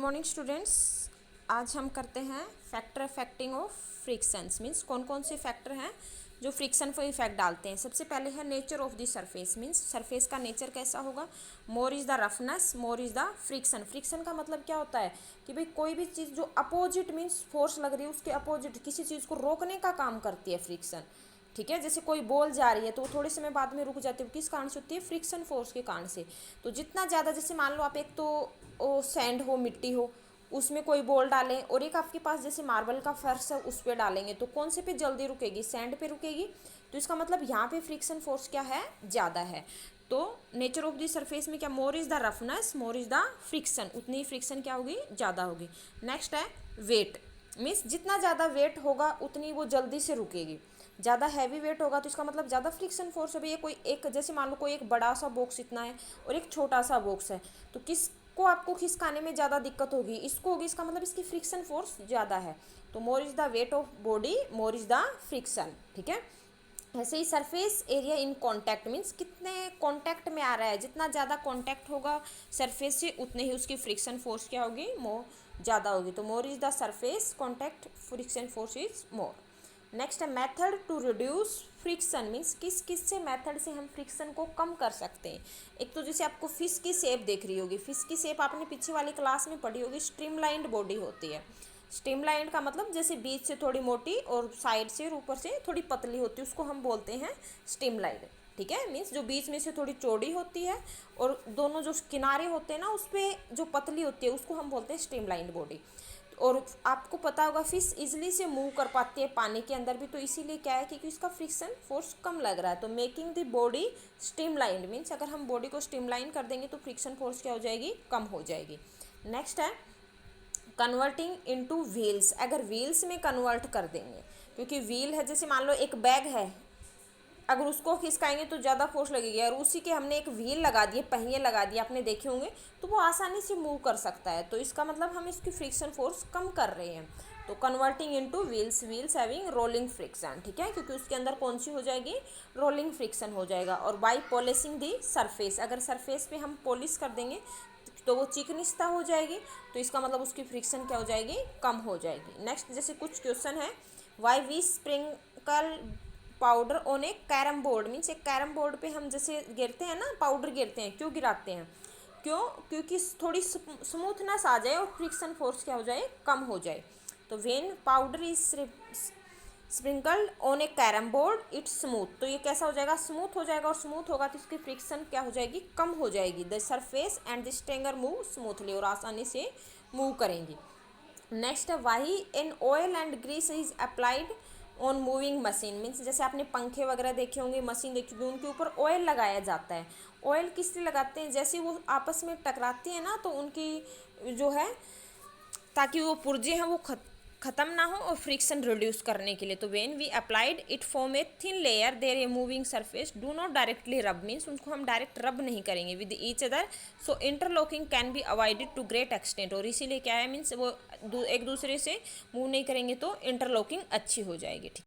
Morning students. आज हम करते हैं factor affecting of frictions. Means कौन कौन से फैक्टर हैं जो फ्रिक्शन पर इफेक्ट डालते हैं। सबसे पहले है nature of the surface. Means surface का नेचर कैसा होगा। मोर is the roughness, more is the friction. Friction का मतलब क्या होता है कि भाई कोई भी चीज़ जो अपोजिट मीन्स फोर्स लग रही है उसके अपोजिट किसी चीज़ को रोकने का काम करती है फ्रिक्शन। ठीक है, जैसे कोई बॉल जा रही है तो थोड़े समय बाद में रुक जाती है, किस कारण से होती है, फ्रिक्शन फोर्स के कारण से। तो जितना ज़्यादा, जैसे मान लो आप एक तो सैंड हो, मिट्टी हो, उसमें कोई बॉल डालें और एक आपके पास जैसे मार्बल का फर्श है उस पर डालेंगे तो कौन से पे जल्दी रुकेगी, सैंड पे रुकेगी। तो इसका मतलब यहाँ पे फ्रिक्शन फोर्स क्या है, ज़्यादा है। तो नेचर ऑफ द सरफेस में क्या, मोर is the roughness, more is the friction, उतनी ही फ्रिक्शन क्या होगी, ज़्यादा होगी। नेक्स्ट है वेट। मीन्स जितना ज़्यादा वेट होगा उतनी वो जल्दी से रुकेगी। ज़्यादा हैवी वेट होगा तो इसका मतलब ज़्यादा फ्रिक्शन फोर्स है। भैया कोई एक, जैसे मान लो कोई एक बड़ा सा बॉक्स इतना है और एक छोटा सा बॉक्स है, तो किसको आपको खिसकाने में ज़्यादा दिक्कत होगी, इसको होगी। इसका मतलब इसकी फ्रिक्शन फोर्स ज़्यादा है। तो more is the weight of body, more is the friction. ठीक है, ऐसे ही surface area in contact. Means कितने कांटेक्ट में आ रहा है, जितना ज़्यादा कांटेक्ट होगा सरफेस से उतने ही उसकी फ्रिक्शन फोर्स क्या होगी, मोर ज़्यादा होगी। तो more is the surface contact, friction force is more. Next है method to reduce friction. Means किस किस से मेथड से हम फ्रिक्शन को कम कर सकते हैं। एक तो जैसे आपको फिश की शेप देख रही होगी, फिश की शेप आपने पीछे वाली क्लास में पढ़ी होगी, स्ट्रीमलाइंड बॉडी होती है। स्ट्रीमलाइंड का मतलब जैसे बीच से थोड़ी मोटी और साइड से और ऊपर से थोड़ी पतली होती है, उसको हम बोलते हैं स्ट्रीमलाइंड। ठीक है, मीन्स जो बीच में से थोड़ी चौड़ी होती है और दोनों जो किनारे होते हैं ना उस पर जो पतली होती है उसको हम बोलते हैं स्ट्रीमलाइंड बॉडी। और आपको पता होगा फिश इजीली से मूव कर पाती है पानी के अंदर भी, तो इसीलिए क्या है क्योंकि इसका फ्रिक्शन फोर्स कम लग रहा है। तो making the body streamlined means अगर हम बॉडी को स्ट्रीमलाइन कर देंगे तो फ्रिक्शन फोर्स क्या हो जाएगी, कम हो जाएगी। नेक्स्ट है कन्वर्टिंग इनटू व्हील्स। अगर व्हील्स में कन्वर्ट कर देंगे, क्योंकि व्हील है, जैसे मान लो एक बैग है, अगर उसको खिसकाएंगे तो ज़्यादा फोर्स लगेगी, और उसी के हमने एक व्हील लगा दिए, पहिए लगा दिए, आपने देखे होंगे, तो वो आसानी से मूव कर सकता है। तो इसका मतलब हम इसकी फ्रिक्शन फोर्स कम कर रहे हैं। तो converting into wheels, wheels having rolling friction. ठीक है, क्योंकि उसके अंदर कौन सी हो जाएगी, रोलिंग फ्रिक्शन हो जाएगा। और बाई पॉलिशिंग दी सरफेस, अगर सरफेस पे हम पॉलिश कर देंगे तो वो चिकनिस्ता हो जाएगी, तो इसका मतलब उसकी फ्रिक्शन क्या हो जाएगी, कम हो जाएगी। नेक्स्ट जैसे कुछ क्वेश्चन है, why we sprinkle powder on a carrom board. Means एक कैरम बोर्ड पे हम जैसे गिरते हैं ना, पाउडर गिरते हैं, क्यों गिराते हैं, क्यों, क्योंकि थोड़ी स्मूथनेस आ जाए और फ्रिक्शन फोर्स क्या हो जाए, कम हो जाए। तो when powder is sprinkled on a carrom board it's smooth, तो ये कैसा हो जाएगा, स्मूथ हो जाएगा, और स्मूथ होगा तो इसकी फ्रिक्शन क्या हो जाएगी, कम हो जाएगी। The surface and the stringer move smoothly, और आसानी से मूव करेंगी। नेक्स्ट है वाही in oil and grease is applied on moving machine. Means जैसे आपने पंखे वगैरह देखे होंगे, मशीन देखी होंगी, उनके ऊपर ऑयल लगाया जाता है। ऑयल किस लिए लगाते हैं, जैसे वो आपस में टकराती है ना तो उनकी जो है, ताकि वो पुर्जे हैं वो ख़त्म ना हो और फ्रिक्शन रिड्यूस करने के लिए। तो when we applied it form a thin layer there a moving surface, do not directly rub. Means उनको हम डायरेक्ट रब नहीं करेंगे with each other, so interlocking can be avoided to great extent. और इसीलिए क्या है, मीन्स वो एक दूसरे से मूव नहीं करेंगे तो इंटरलॉकिंग अच्छी हो जाएगी। ठीक।